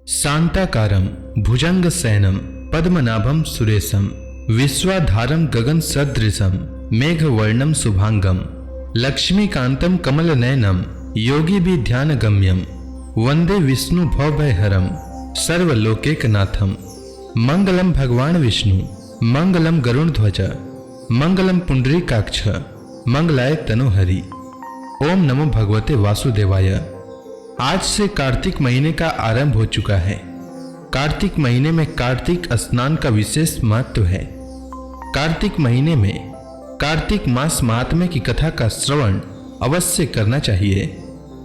शांताकारं भुजंगशयनं पद्मनाभं सुरेशं विश्वाधारं गगनसदृशं मेघवर्णं शुभांगं लक्ष्मीकान्तं कमलनयनं योगिभिर्ध्यानगम्यं वन्दे विष्णु भवभयहरं सर्वलोकैकनाथं। मंगलम भगवान विष्णु, मंगलम गरुड़ध्वज, मंगलम पुंडरीकाक्ष, मंगलाय तनोहरि। ओम नमो भगवते वासुदेवाय। आज से कार्तिक महीने का आरंभ हो चुका है। कार्तिक महीने में कार्तिक स्नान का विशेष महत्व है। कार्तिक महीने में कार्तिक मास महात्म्य की कथा का श्रवण अवश्य करना चाहिए।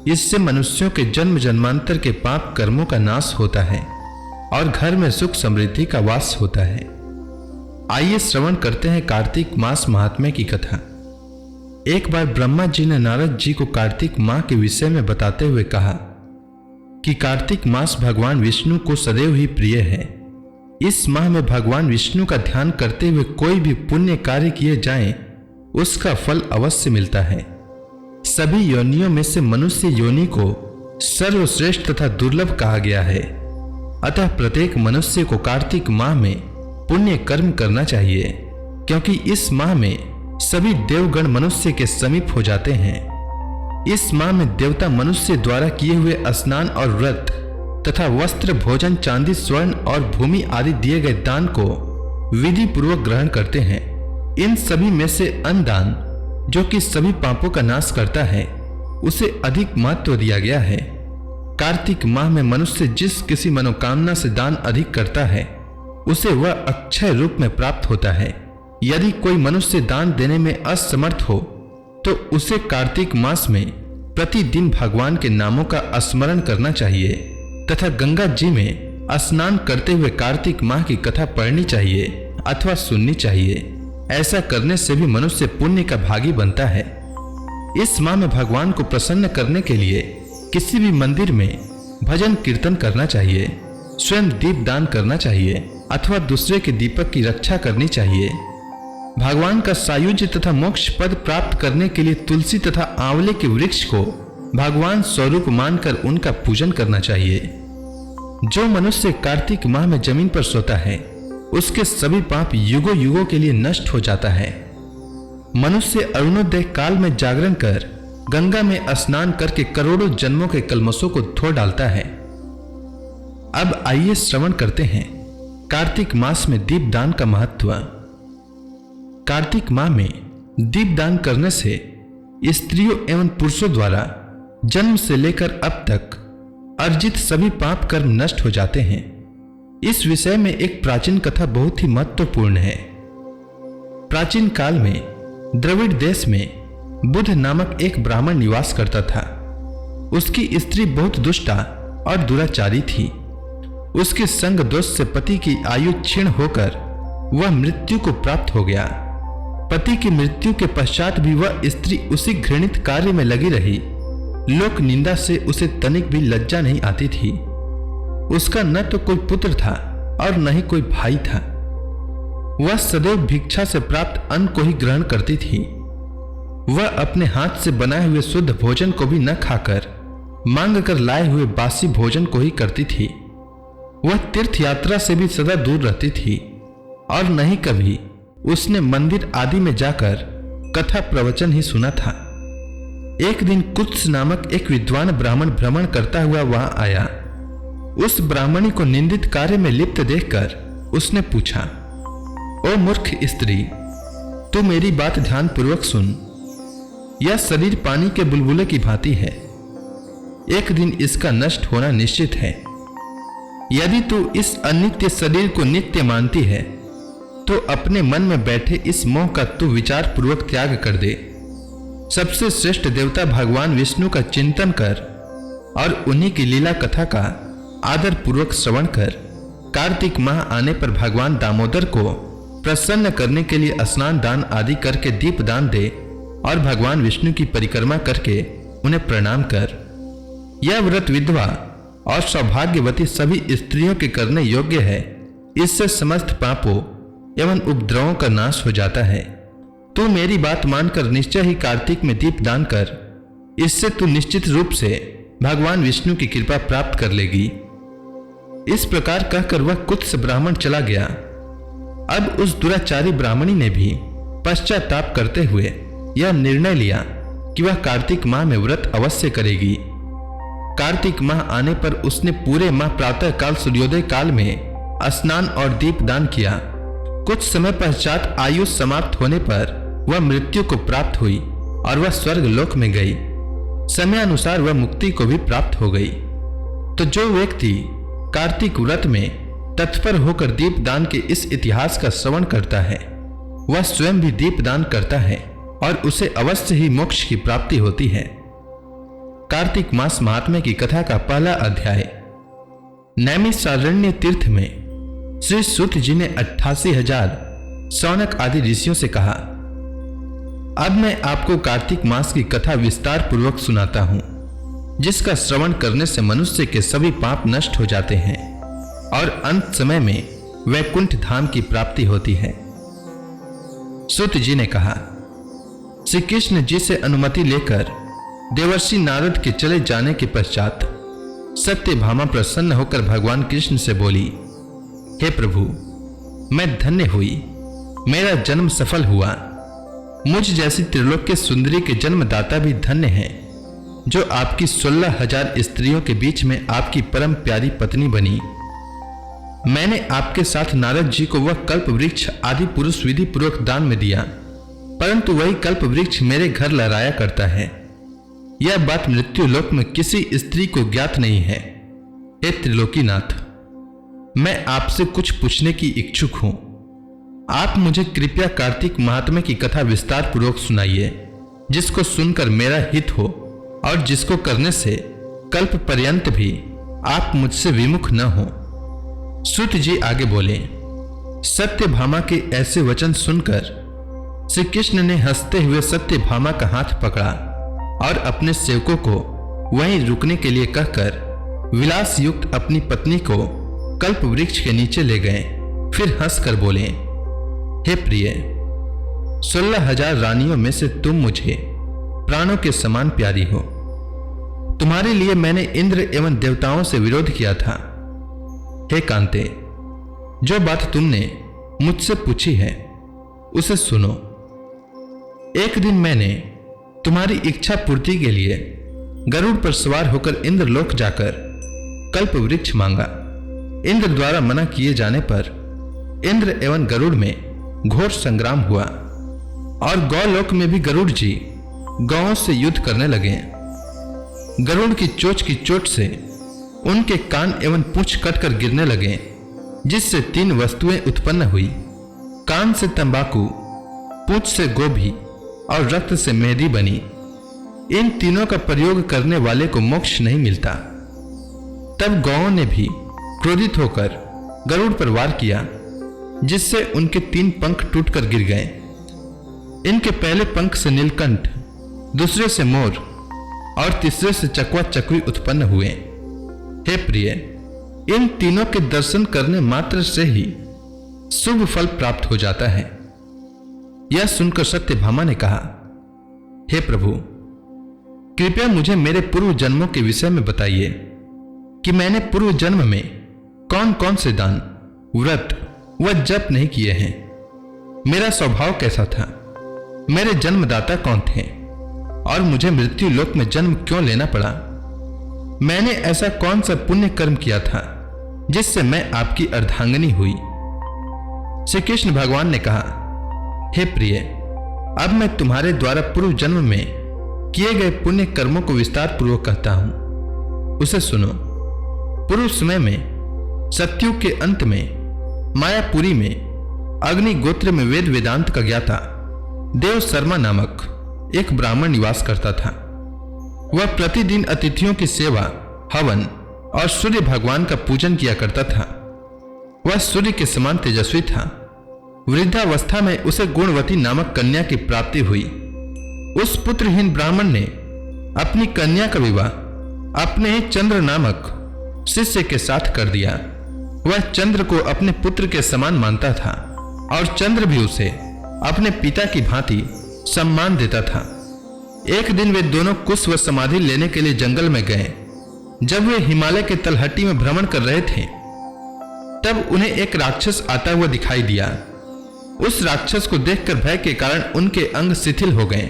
इससे मनुष्यों के जन्म जन्मांतर के पाप कर्मों का नाश होता है और घर में सुख समृद्धि का वास होता है। आइए श्रवण करते हैं कार्तिक मास महात्म्य की कथा। एक बार ब्रह्मा जी ने नारद जी को कार्तिक माह के विषय में बताते हुए कहा कि कार्तिक मास भगवान विष्णु को सदैव ही प्रिय है। इस माह में भगवान विष्णु का ध्यान करते हुए कोई भी पुण्य कार्य किए जाएं, उसका फल अवश्य मिलता है। सभी योनियों में से मनुष्य योनि को सर्वश्रेष्ठ तथा दुर्लभ कहा गया है। अतः प्रत्येक मनुष्य को कार्तिक माह में पुण्य कर्म करना चाहिए, क्योंकि इस माह में सभी देवगण मनुष्य के समीप हो जाते हैं। इस माह में देवता मनुष्य द्वारा किए हुए स्नान और व्रत तथा वस्त्र, भोजन, चांदी, स्वर्ण और भूमि आदि दिए गए दान को विधि पूर्वक ग्रहण करते हैं। इन सभी में से अन्न दान, जो कि सभी पापों का नाश करता है, उसे अधिक महत्व दिया गया है। कार्तिक माह में मनुष्य जिस किसी मनोकामना से दान अधिक करता है, उसे वह अक्षय रूप में प्राप्त होता है। यदि कोई मनुष्य दान देने में असमर्थ हो तो उसे कार्तिक मास में प्रतिदिन भगवान के नामों का स्मरण करना चाहिए तथा गंगा जी में स्नान करते हुए कार्तिक माह की कथा पढ़नी चाहिए अथवा सुननी चाहिए। ऐसा करने से भी मनुष्य पुण्य का भागी बनता है। इस माह में भगवान को प्रसन्न करने के लिए किसी भी मंदिर में भजन कीर्तन करना चाहिए, स्वयं दीप दान करना चाहिए अथवा दूसरे के दीपक की रक्षा करनी चाहिए। भगवान का सायुज्य तथा मोक्ष पद प्राप्त करने के लिए तुलसी तथा आंवले के वृक्ष को भगवान स्वरूप मानकर उनका पूजन करना चाहिए। जो मनुष्य कार्तिक माह में जमीन पर सोता है, उसके सभी पाप युगों युगों के लिए नष्ट हो जाता है। मनुष्य अरुणोदय काल में जागरण कर गंगा में स्नान करके करोड़ों जन्मों के कलमशों को धो डालता है। अब आइए श्रवण करते हैं कार्तिक मास में दीपदान का महत्व। कार्तिक माह में दीपदान करने से स्त्रियों एवं पुरुषों द्वारा जन्म से लेकर अब तक अर्जित सभी पाप कर्म नष्ट हो जाते हैं। इस विषय में एक प्राचीन कथा बहुत ही महत्वपूर्ण है। प्राचीन काल में द्रविड़ देश में बुध नामक एक ब्राह्मण निवास करता था। उसकी स्त्री बहुत दुष्टा और दुराचारी थी। उसके संग दोष से पति की आयु क्षीण होकर वह मृत्यु को प्राप्त हो गया। पति की मृत्यु के पश्चात भी वह स्त्री उसी घृणित कार्य में लगी रही। लोक निंदा से उसे तनिक भी लज्जा नहीं आती थी। उसका न तो कोई पुत्र था और न ही कोई भाई था। वह सदैव भिक्षा से प्राप्त अन्न को ही ग्रहण करती थी। वह अपने हाथ से बनाए हुए शुद्ध भोजन को भी न खाकर मांग कर लाए हुए बासी भोजन को ही करती थी। वह तीर्थ यात्रा से भी सदा दूर रहती थी और न ही कभी उसने मंदिर आदि में जाकर कथा प्रवचन ही सुना था। एक दिन कुत्स नामक एक विद्वान ब्राह्मण भ्रमण करता हुआ वहां आया। उस ब्राह्मणी को निंदित कार्य में लिप्त देखकर उसने पूछा, ओ मूर्ख स्त्री, तू मेरी बात ध्यान पूर्वक सुन। यह शरीर पानी के बुलबुले की भांति है। एक दिन इसका नष्ट होना निश्चित है। यदि तू इस अनित्य शरीर को नित्य मानती है तो अपने मन में बैठे इस मोह का तू विचार पूर्वक त्याग कर दे। सबसे श्रेष्ठ देवता भगवान विष्णु का चिंतन कर और उन्हीं की लीला कथा का आदर पूर्वक श्रवण कर। कार्तिक माह आने पर भगवान दामोदर को प्रसन्न करने के लिए स्नान दान आदि करके दीप दान दे और भगवान विष्णु की परिक्रमा करके उन्हें प्रणाम कर। यह व्रत विधवा और सौभाग्यवती सभी स्त्रियों के करने योग्य है। इससे समस्त पापों एवं उपद्रवों का नाश हो जाता है। तू मेरी बात मानकर निश्चय ही कार्तिक में दीप दान कर। इससे तू निश्चित रूप से भगवान विष्णु की कृपा प्राप्त कर लेगी। इस प्रकार कहकर वह कुत्स ब्राह्मण चला गया। अब उस दुराचारी ब्राह्मणी ने भी पश्चाताप करते हुए यह निर्णय लिया कि वह कार्तिक माह में व्रत अवश्य करेगी। कार्तिक माह आने पर उसने पूरे माह प्रातः काल सूर्योदय काल में स्नान और दीपदान किया। कुछ समय पश्चात आयु समाप्त होने पर वह मृत्यु को प्राप्त हुई और वह स्वर्ग लोक में गई। समय अनुसार वह मुक्ति को भी प्राप्त हो गई। तो जो व्यक्ति कार्तिक व्रत में तत्पर होकर दीपदान के इस इतिहास का श्रवण करता है, वह स्वयं भी दीपदान करता है और उसे अवश्य ही मोक्ष की प्राप्ति होती है। कार्तिक मास महात्म्य की कथा का पहला अध्याय। नैमिषारण्य तीर्थ में श्री सूत जी ने 88,000 शौनक आदि ऋषियों से कहा, अब मैं आपको कार्तिक मास की कथा विस्तार पूर्वक सुनाता हूं, जिसका श्रवण करने से मनुष्य के सभी पाप नष्ट हो जाते हैं और अंत समय में वैकुंठ धाम की प्राप्ति होती है। सूत जी ने कहा, श्री कृष्ण जी से अनुमति लेकर देवर्षि नारद के चले जाने के पश्चात सत्यभामा प्रसन्न होकर भगवान कृष्ण से बोली, हे प्रभु, मैं धन्य हुई, मेरा जन्म सफल हुआ। मुझ जैसी त्रिलोक्य सुंदरी के जन्मदाता भी धन्य हैं, जो आपकी 16,000 स्त्रियों के बीच में आपकी परम प्यारी पत्नी बनी। मैंने आपके साथ नारद जी को वह कल्प वृक्ष आदि पुरुष विधि पूर्वक दान में दिया, परंतु वही कल्प वृक्ष मेरे घर लहराया करता है। यह बात मृत्यु लोक में किसी स्त्री को ज्ञात नहीं है। हे त्रिलोकीनाथ, मैं आपसे कुछ पूछने की इच्छुक हूं। आप मुझे कृपया कार्तिक महात्म्य की कथा विस्तार पूर्वक सुनाइए, जिसको सुनकर मेरा हित हो और जिसको करने से कल्प पर्यंत भी आप मुझसे विमुख न हो। सूत जी आगे बोले, सत्यभामा के ऐसे वचन सुनकर श्री कृष्ण ने हंसते हुए सत्यभामा का हाथ पकड़ा और अपने सेवकों को वहीं रुकने के लिए कहकर विलास युक्त अपनी पत्नी को कल्प वृक्ष के नीचे ले गए। फिर हंसकर बोले, हे प्रिय, 16,000 रानियों में से तुम मुझे प्राणों के समान प्यारी हो। तुम्हारे लिए मैंने इंद्र एवं देवताओं से विरोध किया था। हे कांते, जो बात तुमने मुझसे पूछी है उसे सुनो। एक दिन मैंने तुम्हारी इच्छा पूर्ति के लिए गरुड़ पर सवार होकर इंद्रलोक जाकर कल्प वृक्ष मांगा। इंद्र द्वारा मना किए जाने पर इंद्र एवं गरुड़ में घोर संग्राम हुआ और गौलोक में भी गरुड़ जी गौओं से युद्ध करने लगे। गरुड़ की चोट से उनके कान एवं पूंछ कटकर गिरने लगे, जिससे 3 वस्तुएं उत्पन्न हुई। कान से तंबाकू, पूंछ से गोभी और रक्त से मेहंदी बनी। इन तीनों का प्रयोग करने वाले को मोक्ष नहीं मिलता। तब गौओं ने भी क्रोधित होकर गरुड़ पर वार किया, जिससे उनके 3 पंख टूटकर गिर गए। इनके पहले पंख से नीलकंठ, दूसरे से मोर और तीसरे से चकवा चकवी उत्पन्न हुए। हे प्रिय, इन तीनों के दर्शन करने मात्र से ही शुभ फल प्राप्त हो जाता है। यह सुनकर सत्यभामा ने कहा, हे प्रभु, कृपया मुझे मेरे पूर्व जन्मों के विषय में बताइए कि मैंने पूर्व जन्म में कौन कौन से दान, व्रत व जप नहीं किए हैं। मेरा स्वभाव कैसा था, मेरे जन्मदाता कौन थे और मुझे मृत्यु लोक में जन्म क्यों लेना पड़ा। मैंने ऐसा कौन सा पुण्य कर्म किया था जिससे मैं आपकी अर्धांगिनी हुई। श्री कृष्ण भगवान ने कहा, हे प्रिय, अब मैं तुम्हारे द्वारा पूर्व जन्म में किए गए पुण्य कर्मों को विस्तार पूर्वक कहता हूं, उसे सुनो। पूर्व समय में सत्युग के अंत में मायापुरी में अग्नि गोत्र में वेद वेदांत का ज्ञाता देव शर्मा नामक एक ब्राह्मण निवास करता था। वह प्रतिदिन अतिथियों की सेवा, हवन और सूर्य भगवान का पूजन किया करता था। वह सूर्य के समान तेजस्वी था। वृद्धावस्था में उसे गुणवती नामक कन्या की प्राप्ति हुई। उस पुत्रहीन ब्राह्मण ने अपनी कन्या का विवाह अपने ही चंद्र नामक शिष्य के साथ कर दिया। वह चंद्र को अपने पुत्र के समान मानता था और चंद्र भी उसे अपने पिता की भांति सम्मान देता था। एक दिन वे दोनों कुश व समाधि लेने के लिए जंगल में गए। जब वे हिमालय के तलहटी में भ्रमण कर रहे थे, तब उन्हें एक राक्षस आता हुआ दिखाई दिया। उस राक्षस को देखकर भय के कारण उनके अंग शिथिल हो गए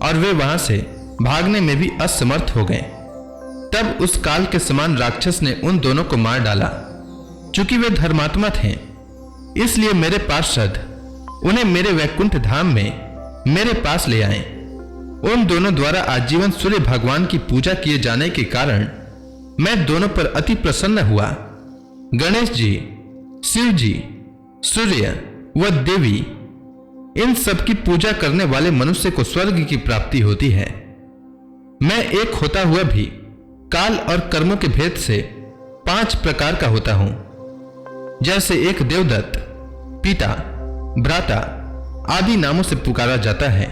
और वे वहां से भागने में भी असमर्थ हो गए। तब उस काल के समान राक्षस ने उन दोनों को मार डाला। चूंकि वे धर्मात्मा थे, इसलिए मेरे पार्षद उन्हें मेरे वैकुंठ धाम में मेरे पास ले आए। उन दोनों द्वारा आजीवन सूर्य भगवान की पूजा किए जाने के कारण मैं दोनों पर अति प्रसन्न हुआ। गणेश जी, शिव जी, सूर्य व देवी, इन सब की पूजा करने वाले मनुष्य को स्वर्ग की प्राप्ति होती है। मैं एक होता हुआ भी काल और कर्मों के भेद से 5 प्रकार का होता हूं। जैसे एक देवदत्त, पिता, भ्राता आदि नामों से पुकारा जाता है।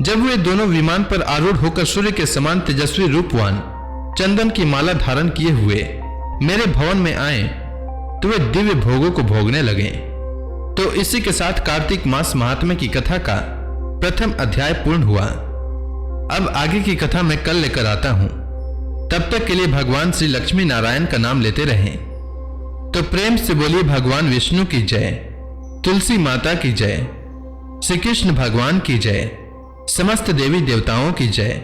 जब वे दोनों विमान पर आरूढ़ होकर सूर्य के समान तेजस्वी रूपवान चंदन की माला धारण किए हुए मेरे भवन में आए तो वे दिव्य भोगों को भोगने लगे। तो इसी के साथ कार्तिक मास महात्म्य की कथा का प्रथम अध्याय पूर्ण हुआ। अब आगे की कथा मैं कल लेकर आता हूं। तब तक के लिए भगवान श्री लक्ष्मी नारायण का नाम लेते रहें। तो प्रेम से बोलिए भगवान विष्णु की जय, तुलसी माता की जय, श्री कृष्ण भगवान की जय, समस्त देवी देवताओं की जय।